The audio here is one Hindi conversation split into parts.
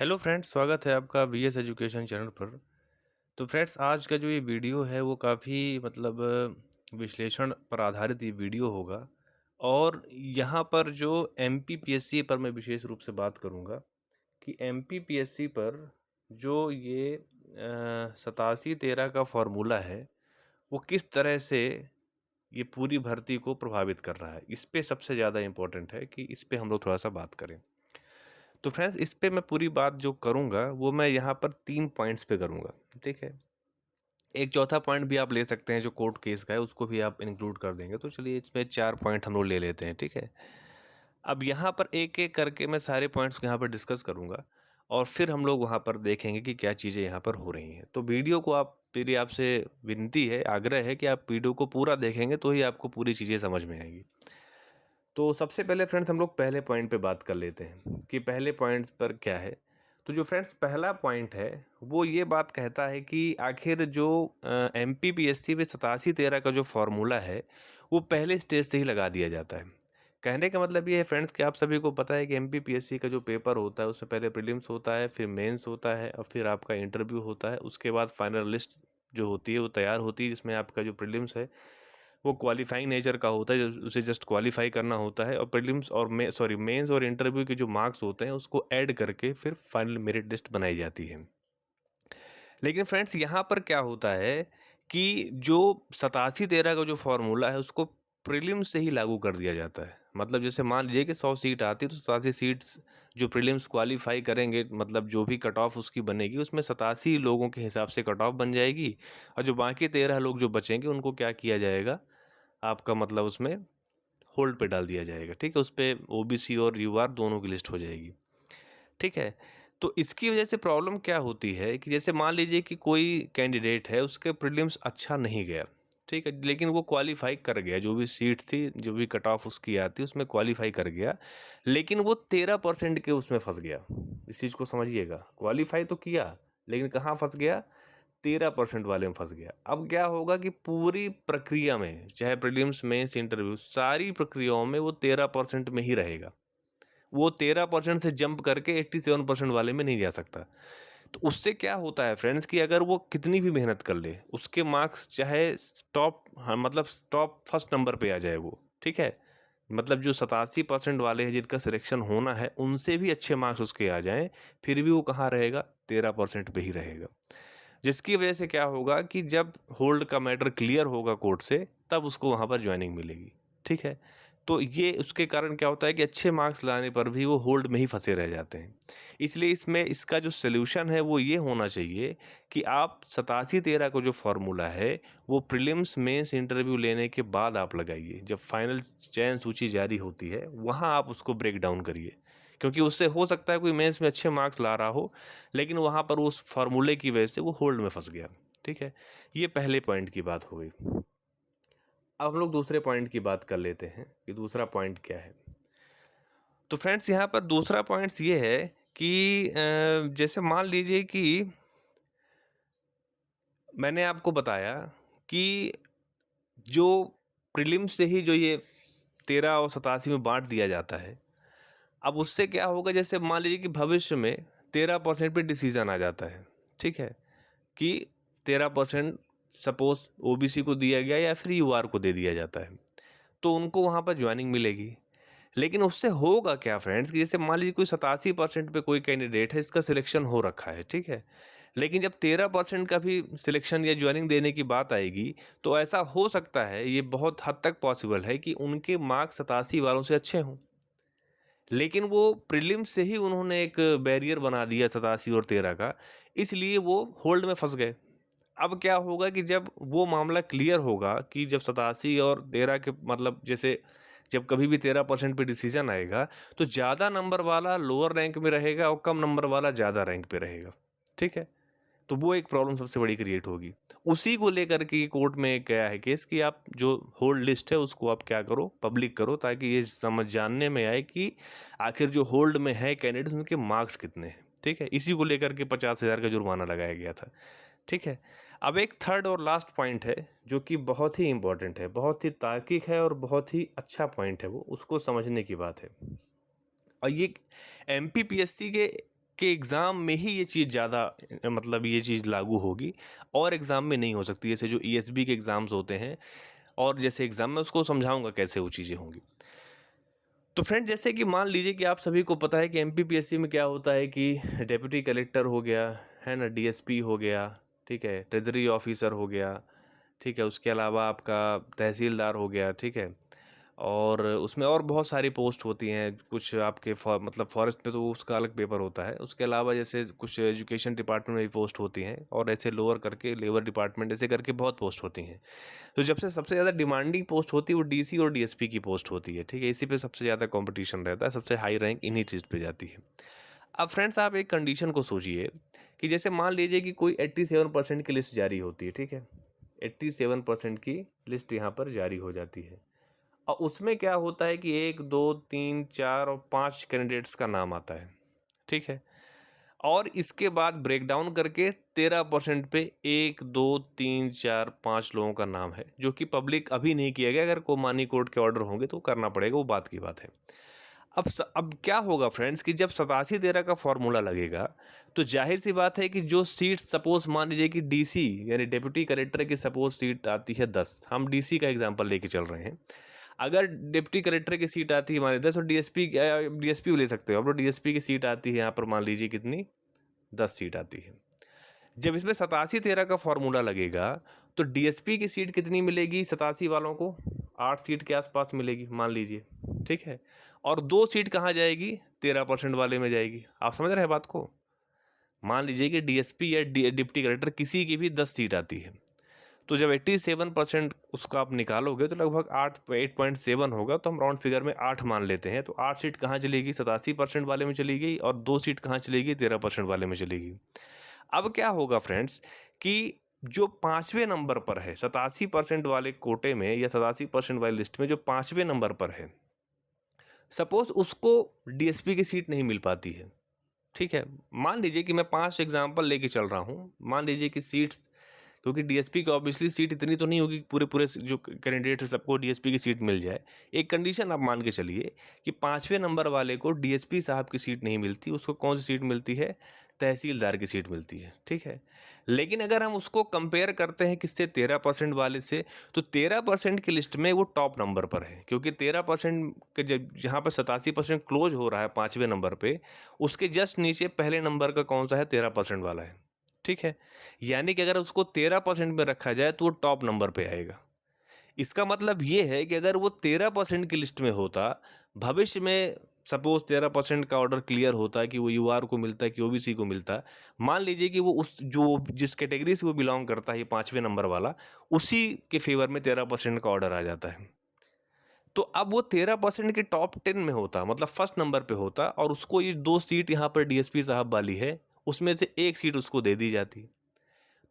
हेलो फ्रेंड्स, स्वागत है आपका वीएस एजुकेशन चैनल पर। तो फ्रेंड्स, आज का जो ये वीडियो है वो काफ़ी विश्लेषण पर आधारित ये वीडियो होगा। और यहाँ पर जो एमपीपीएससी पर मैं विशेष रूप से बात करूँगा कि एमपीपीएससी पर जो ये 87-13 का फॉर्मूला है वो किस तरह से ये पूरी भर्ती को प्रभावित कर रहा है। इस पे सबसे ज़्यादा इम्पोर्टेंट है कि इस पे हम लोग थोड़ा सा बात करें। तो फ्रेंड्स, इस पे मैं पूरी बात जो करूँगा वो मैं यहाँ पर 3 पॉइंट्स पे करूँगा, ठीक है। एक चौथा पॉइंट भी आप ले सकते हैं जो कोर्ट केस का है, उसको भी आप इंक्लूड कर देंगे। तो चलिए इसमें 4 पॉइंट हम लोग ले लेते हैं, ठीक है। अब यहाँ पर एक-एक करके मैं सारे पॉइंट्स को यहाँ पर डिस्कस करूँगा और फिर हम लोग वहाँ पर देखेंगे कि क्या चीज़ें यहाँ पर हो रही हैं। तो वीडियो को आप मेरी आपसे विनती है, आग्रह है कि आप वीडियो को पूरा देखेंगे तो ही आपको पूरी चीज़ें समझ में आएँगी। तो सबसे पहले फ्रेंड्स हम लोग पहले पॉइंट पे बात कर लेते हैं कि पहले पॉइंट्स पर क्या है। तो जो फ्रेंड्स पहला पॉइंट है वो ये बात कहता है कि आखिर जो एमपीपीएससी में 87-13 का जो फॉर्मूला है वो पहले स्टेज से ही लगा दिया जाता है। कहने का मतलब ये है फ्रेंड्स कि आप सभी को पता है कि एमपीपीएससी का जो पेपर होता है उससे पहले प्रीलिम्स होता है, फिर मेंस होता है और फिर आपका इंटरव्यू होता है। उसके बाद फाइनल लिस्ट जो होती है वो तैयार होती है, जिसमें आपका जो प्रीलिम्स है वो क्वालिफाइंग नेचर का होता है, उसे जस्ट क्वालिफाई करना होता है और प्रीलिम्स और मेंस और इंटरव्यू के जो मार्क्स होते हैं उसको ऐड करके फिर फाइनल मेरिट लिस्ट बनाई जाती है। लेकिन फ्रेंड्स यहाँ पर क्या होता है कि जो 87-13 का जो फॉर्मूला है उसको प्रीलिम्स से ही लागू कर दिया जाता है। मतलब जैसे मान लीजिए कि 100 सीट आती है तो 87 सीट्स जो प्रीलिम्स क्वालिफाई करेंगे, मतलब जो भी कट ऑफ उसकी बनेगी उसमें 87 लोगों के हिसाब से कट ऑफ बन जाएगी और जो बाकी 13 लोग जो बचेंगे उनको क्या किया जाएगा, आपका मतलब उसमें होल्ड पे डाल दिया जाएगा, ठीक है। उस पे ओबीसी और यूआर दोनों की लिस्ट हो जाएगी, ठीक है। तो इसकी वजह से प्रॉब्लम क्या होती है कि जैसे मान लीजिए कि कोई कैंडिडेट है, उसके प्रीलिम्स अच्छा नहीं गया, ठीक है, लेकिन वो क्वालिफाई कर गया, जो भी सीट थी, जो भी कट ऑफ उसकी आती उसमें क्वालिफाई कर गया, लेकिन वो 13% के उसमें फंस गया। इस चीज़ को समझिएगा, क्वालिफाई तो किया लेकिन कहाँ फंस गया, 13% वाले में फंस गया। अब क्या होगा कि पूरी प्रक्रिया में, चाहे प्रीलिम्स मेंस इंटरव्यू, सारी प्रक्रियाओं में वो 13% में ही रहेगा। वो 13% से जंप करके 87% वाले में नहीं जा सकता। तो उससे क्या होता है फ्रेंड्स कि अगर वो कितनी भी मेहनत कर ले, उसके मार्क्स चाहे टॉप, हाँ मतलब टॉप फर्स्ट नंबर पे आ जाए वो, ठीक है। मतलब जो 87% वाले हैं जिनका सिलेक्शन होना है उनसे भी अच्छे मार्क्स उसके आ जाएं, फिर भी वो कहाँ रहेगा, 13% पे ही रहेगा। जिसकी वजह से क्या होगा कि जब होल्ड का मैटर क्लियर होगा कोर्ट से तब उसको वहाँ पर ज्वाइनिंग मिलेगी, ठीक है। तो ये उसके कारण क्या होता है कि अच्छे मार्क्स लाने पर भी वो होल्ड में ही फंसे रह जाते हैं। इसलिए इसमें इसका जो सल्यूशन है वो ये होना चाहिए कि आप 87-13 का जो फॉर्मूला है वो प्रीलिम्स मेंस इंटरव्यू लेने के बाद आप लगाइए। जब फाइनल चयन सूची जारी होती है वहाँ आप उसको ब्रेक डाउन करिए, क्योंकि उससे हो सकता है कोई मेंस में अच्छे मार्क्स ला रहा हो लेकिन वहाँ पर उस फार्मूले की वजह से वो होल्ड में फंस गया, ठीक है। ये पहले पॉइंट की बात हो गई। अब हम लोग दूसरे पॉइंट की बात कर लेते हैं कि दूसरा पॉइंट क्या है। तो फ्रेंड्स यहाँ पर दूसरा पॉइंट्स ये है कि जैसे मान लीजिए कि मैंने आपको बताया कि जो प्रीलिम्स से ही जो ये 13 और 87 में बांट दिया जाता है, अब उससे क्या होगा, जैसे मान लीजिए कि भविष्य में 13% पे डिसीजन आ जाता है, ठीक है, कि 13% सपोज ओबीसी को दिया गया या फिर यूआर को दे दिया जाता है, तो उनको वहाँ पर ज्वाइनिंग मिलेगी। लेकिन उससे होगा क्या फ्रेंड्स कि जैसे मान लीजिए कोई 87% पे कोई कैंडिडेट है, इसका सिलेक्शन हो रखा है, ठीक है, लेकिन जब 13% का भी सिलेक्शन या ज्वाइनिंग देने की बात आएगी तो ऐसा हो सकता है, ये बहुत हद तक पॉसिबल है कि उनके मार्क्स 87 वालों से अच्छे हों, लेकिन वो प्रीलिम्स से ही उन्होंने एक बैरियर बना दिया 87 और 13 का, इसलिए वो होल्ड में फंस गए। अब क्या होगा कि जब वो मामला क्लियर होगा कि जब 87 और 13 के मतलब जैसे जब कभी भी 13% पे डिसीजन आएगा तो ज़्यादा नंबर वाला लोअर रैंक में रहेगा और कम नंबर वाला ज़्यादा रैंक पे रहेगा, ठीक है। तो वो एक प्रॉब्लम सबसे बड़ी क्रिएट होगी। उसी को लेकर के कोर्ट में गया है केस कि आप जो होल्ड लिस्ट है उसको आप क्या करो, पब्लिक करो, ताकि ये समझ जानने में आए कि आखिर जो होल्ड में है कैंडिडेट्स उनके मार्क्स कितने हैं, ठीक है। इसी को लेकर के 50,000 का जुर्माना लगाया गया था, ठीक है। अब एक थर्ड और लास्ट पॉइंट है जो कि बहुत ही इंपॉर्टेंट है, बहुत ही तार्किक है और बहुत ही अच्छा पॉइंट है, वो उसको समझने की बात है। और ये एमपीपीएससी कि एग्ज़ाम में ही ये चीज़ ज़्यादा मतलब ये चीज़ लागू होगी और एग्ज़ाम में नहीं हो सकती। जैसे जो ईएसबी के एग्ज़ाम्स होते हैं और जैसे एग्ज़ाम में उसको समझाऊंगा कैसे वो चीज़ें होंगी। तो फ्रेंड जैसे कि मान लीजिए कि आप सभी को पता है कि एमपीपीएससी में क्या होता है कि डेप्यूटी कलेक्टर हो गया, है ना, डीएसपी हो गया, ठीक है, ट्रेजरी ऑफिसर हो गया, ठीक है, उसके अलावा आपका तहसीलदार हो गया, ठीक है, और उसमें और बहुत सारी पोस्ट होती हैं। कुछ आपके मतलब फॉरेस्ट में तो उसका अलग पेपर होता है। उसके अलावा जैसे कुछ एजुकेशन डिपार्टमेंट में भी पोस्ट होती हैं और ऐसे लोअर करके लेबर डिपार्टमेंट ऐसे करके बहुत पोस्ट होती हैं। तो जब से सबसे ज़्यादा डिमांडिंग पोस्ट होती है वो डीसी और डीएसपी की पोस्ट होती है, ठीक है। इसी पे सबसे ज़्यादा कंपटीशन रहता है, सबसे हाई रैंक इन्हीं चीज़ पे जाती है। अब फ्रेंड्स आप एक कंडीशन को सोचिए कि जैसे मान लीजिए कि कोई 87% की लिस्ट जारी होती है, ठीक है, 87% की लिस्ट यहाँ पर जारी हो जाती है और उसमें क्या होता है कि 1 2 3 4 और 5 कैंडिडेट्स का नाम आता है, ठीक है, और इसके बाद ब्रेकडाउन करके 13% पे 1 2 3 4 5 लोगों का नाम है जो कि पब्लिक अभी नहीं किया गया। अगर कोमानी कोर्ट के ऑर्डर होंगे तो करना पड़ेगा, वो बात की बात है। अब क्या होगा फ्रेंड्स कि जब 87-13 का फॉर्मूला लगेगा तो जाहिर सी बात है कि जो सीट सपोज मान लीजिए कि डीसी यानी डेप्यूटी कलेक्टर की सपोज सीट आती है 10, हम डीसी का एग्जांपल लेके चल रहे हैं। अगर डिप्टी कलेक्टर की सीट आती है मान लीजिए 10 और डीएसपी डीएसपी ले सकते हो आप लोग, डीएसपी की सीट आती है यहाँ पर मान लीजिए कितनी, 10 सीट आती है। जब इसमें 87-13 का फॉर्मूला लगेगा तो डीएसपी की सीट कितनी मिलेगी 87 वालों को, 8 सीट के आसपास मिलेगी मान लीजिए, ठीक है, और 2 सीट कहाँ जाएगी, 13% वाले में जाएगी। आप समझ रहे हैं बात को। मान लीजिए कि डीएसपी या डिप्टी कलेक्टर किसी की भी 10 सीट आती है तो जब 87% उसका आप निकालोगे तो लगभग 8.7 होगा। तो हम राउंड फिगर में 8 मान लेते हैं। तो 8 सीट कहाँ चलेगी, 87% वाले में चली गई और 2 सीट कहाँ चलेगी, 13% वाले में चलेगी। अब क्या होगा फ्रेंड्स कि जो 5वें नंबर पर है 87% वाले कोटे में या 87% वाली लिस्ट में जो 5वें नंबर पर है, सपोज उसको डीएसपी की सीट नहीं मिल पाती है, ठीक है। मान लीजिए कि मैं 5 एग्जाम्पल लेके चल रहा हूँ। मान लीजिए कि सीट्स, क्योंकि डीएसपी की ऑब्वियसली सीट इतनी तो नहीं होगी पूरे पूरे जो कैंडिडेट है सबको डीएसपी की सीट मिल जाए। एक कंडीशन आप मान के चलिए कि 5वें नंबर वाले को डीएसपी साहब की सीट नहीं मिलती, उसको कौन सी सीट मिलती है, तहसीलदार की सीट मिलती है, ठीक है। लेकिन अगर हम उसको कंपेयर करते हैं किससे, 13% वाले से, तो 13% की लिस्ट में वो टॉप नंबर पर है, क्योंकि 13% के जहाँ पर 87% क्लोज हो रहा है 5वें नंबर पे, उसके जस्ट नीचे पहले नंबर का कौन सा है, 13% वाला है, ठीक है। यानी कि अगर उसको 13% में रखा जाए तो वो टॉप नंबर पे आएगा। इसका मतलब ये है कि अगर वो 13% की लिस्ट में होता, भविष्य में सपोज 13% का ऑर्डर क्लियर होता कि वो यूआर को मिलता है कि ओबीसी को मिलता, मान लीजिए कि वो उस जो जिस कैटेगरी से वो बिलोंग करता है ये 5वें नंबर वाला, उसी के फेवर में 13% का ऑर्डर आ जाता है। तो अब वो 13% के टॉप 10 में होता, मतलब फर्स्ट नंबर पे होता, और उसको ये 2 सीट यहाँ पर डीएसपी साहब वाली है, उसमें से 1 सीट उसको दे दी जाती।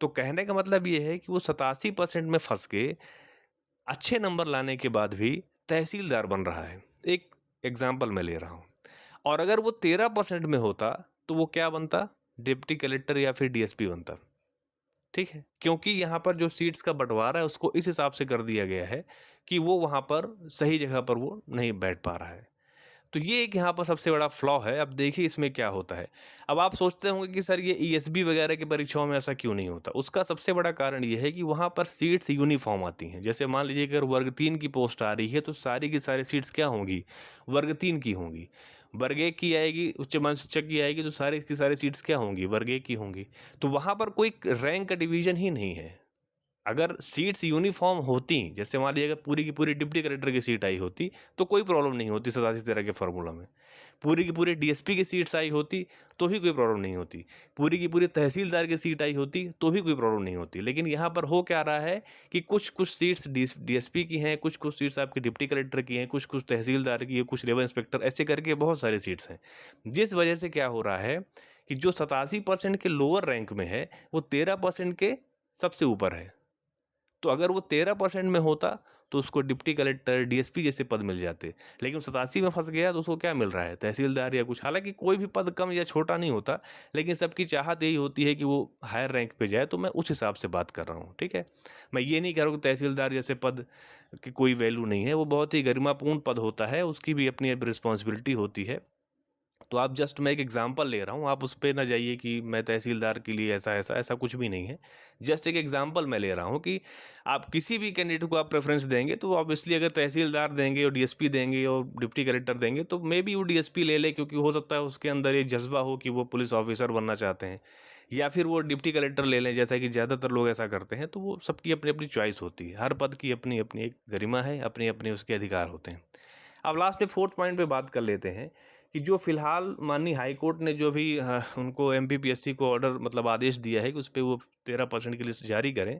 तो कहने का मतलब ये है कि वो 87% में फंस के अच्छे नंबर लाने के बाद भी तहसीलदार बन रहा है। एक एग्जाम्पल मैं ले रहा हूँ। और अगर वो 13% में होता तो वो क्या बनता, डिप्टी कलेक्टर या फिर डीएसपी बनता, ठीक है। क्योंकि यहाँ पर जो सीट्स का बंटवारा है उसको इस हिसाब से कर दिया गया है कि वो वहाँ पर सही जगह पर वो नहीं बैठ पा रहा है। तो ये एक यहाँ पर सबसे बड़ा फ्लॉ है। अब देखिए इसमें क्या होता है। अब आप सोचते होंगे कि सर ये ईएसबी वगैरह की परीक्षाओं में ऐसा क्यों नहीं होता। उसका सबसे बड़ा कारण ये है कि वहाँ पर सीट्स यूनिफॉर्म आती हैं। जैसे मान लीजिए अगर वर्ग 3 की पोस्ट आ रही है तो सारी की सारी सीट्स क्या होंगी, वर्ग 3 की होंगी। वर्ग 1 की आएगी, उच्च माध्यमिक शिक्षक की आएगी तो सारी की सारी सीट्स क्या होंगी, वर्ग 1 की होंगी। तो वहाँ पर कोई रैंक का डिवीजन ही नहीं है। अगर सीट्स यूनिफॉर्म होती, जैसे मान लीजिए अगर पूरी की पूरी डिप्टी कलेक्टर की सीट आई होती तो कोई प्रॉब्लम नहीं होती 87-13 के फॉर्मूला में। पूरी की पूरी डीएसपी की सीट्स आई होती तो भी कोई प्रॉब्लम नहीं होती। पूरी की पूरी तहसीलदार की सीट आई होती तो भी कोई प्रॉब्लम नहीं होती। लेकिन यहाँ पर हो क्या रहा है कि कुछ कुछ सीट्स डीएसपी की हैं, कुछ कुछ सीट्स आपकी डिप्टी कलेक्टर की हैं, कुछ कुछ तहसीलदार की है, कुछ लेबर इंस्पेक्टर, ऐसे करके बहुत सारी सीट्स हैं। जिस वजह से क्या हो रहा है कि जो 87% के लोअर रैंक में है वो 13% के सबसे ऊपर है। तो अगर वो 13% में होता तो उसको डिप्टी कलेक्टर डीएसपी जैसे पद मिल जाते। लेकिन 87 में फंस गया तो उसको क्या मिल रहा है, तहसीलदार या कुछ। हालांकि कोई भी पद कम या छोटा नहीं होता, लेकिन सबकी चाहत यही होती है कि वो हायर रैंक पे जाए। तो मैं उस हिसाब से बात कर रहा हूँ, ठीक है। मैं ये नहीं कह रहा हूँ कि तहसीलदार जैसे पद की कोई वैल्यू नहीं है, वो बहुत ही गरिमापूर्ण पद होता है, उसकी भी अपनी रिस्पॉन्सिबिलिटी होती है। तो आप जस्ट मैं एक एग्जांपल ले रहा हूँ, आप उस पे ना जाइए कि मैं तहसीलदार के लिए ऐसा ऐसा ऐसा कुछ भी नहीं है। जस्ट एक एग्जांपल मैं ले रहा हूँ कि आप किसी भी कैंडिडेट को आप प्रेफरेंस देंगे तो ऑब्वियसली अगर तहसीलदार देंगे और डीएसपी देंगे और डिप्टी कलेक्टर देंगे तो मे बी वो डीएसपी ले ले, क्योंकि हो सकता है उसके अंदर ये जज्बा हो कि वो पुलिस ऑफिसर बनना चाहते हैं, या फिर वो डिप्टी कलेक्टर ले लें जैसा कि ज़्यादातर लोग ऐसा करते हैं। तो वो सबकी अपनी अपनी चॉइस होती है, हर पद की अपनी अपनी एक गरिमा है, अपने अपने उसके अधिकार होते हैं। अब लास्ट में फोर्थ पॉइंट पे बात कर लेते हैं कि जो फिलहाल माननीय हाई कोर्ट ने जो भी उनको एमपीपीएससी को ऑर्डर मतलब आदेश दिया है कि उस पर वो 13% की लिस्ट जारी करें।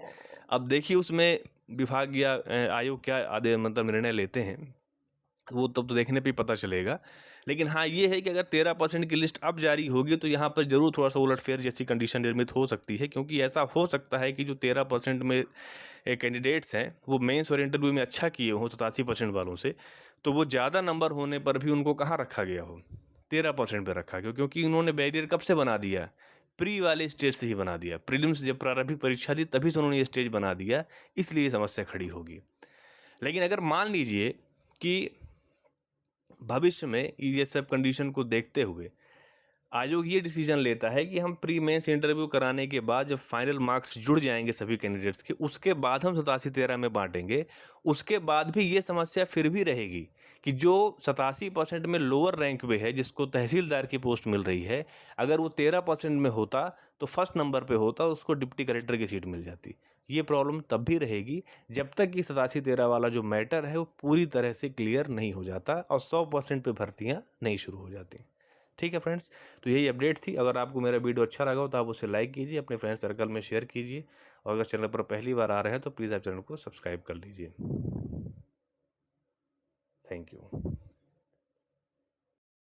अब देखिए उसमें विभाग या आयोग क्या आदेश मतलब निर्णय लेते हैं, वो तब तो देखने पे ही पता चलेगा। लेकिन हाँ ये है कि अगर 13% की लिस्ट अब जारी होगी तो यहाँ पर जरूर थोड़ा सा उलटफेर जैसी कंडीशन निर्मित हो सकती है, क्योंकि ऐसा हो सकता है कि जो 13% में कैंडिडेट्स हैं वो मेंस और इंटरव्यू में अच्छा किए हों 87% वालों से, तो वो ज़्यादा नंबर होने पर भी उनको कहाँ रखा गया हो, 13% पे रखा गया, क्योंकि उन्होंने बैरियर कब से बना दिया, प्री वाले स्टेज से ही बना दिया। प्रीलिम्स जब प्रारंभिक परीक्षा दी तभी तो उन्होंने ये स्टेज बना दिया, इसलिए ये समस्या खड़ी होगी। लेकिन अगर मान लीजिए कि भविष्य में ये सब कंडीशन को देखते हुए आयोग ये डिसीजन लेता है कि हम प्री मेंस इंटरव्यू कराने के बाद जब फाइनल मार्क्स जुड़ जाएंगे सभी कैंडिडेट्स के, उसके बाद हम 87-13 में बांटेंगे, उसके बाद भी ये समस्या फिर भी रहेगी कि जो 87% में लोअर रैंक पे है जिसको तहसीलदार की पोस्ट मिल रही है, अगर वो 13% में होता तो फर्स्ट नंबर पे होता, उसको डिप्टी कलेक्टर की सीट मिल जाती। ये प्रॉब्लम तब भी रहेगी जब तक कि 87-13 वाला जो मैटर है वो पूरी तरह से क्लियर नहीं हो जाता और 100% पे भर्तियाँ नहीं शुरू हो जाती। ठीक है फ्रेंड्स, तो यही अपडेट थी। अगर आपको मेरा वीडियो अच्छा लगा हो तो आप उसे लाइक कीजिए, अपने फ्रेंड सर्कल में शेयर कीजिए, और अगर चैनल पर पहली बार आ रहे हैं तो प्लीज़ आप चैनल को सब्सक्राइब कर लीजिए। Thank you.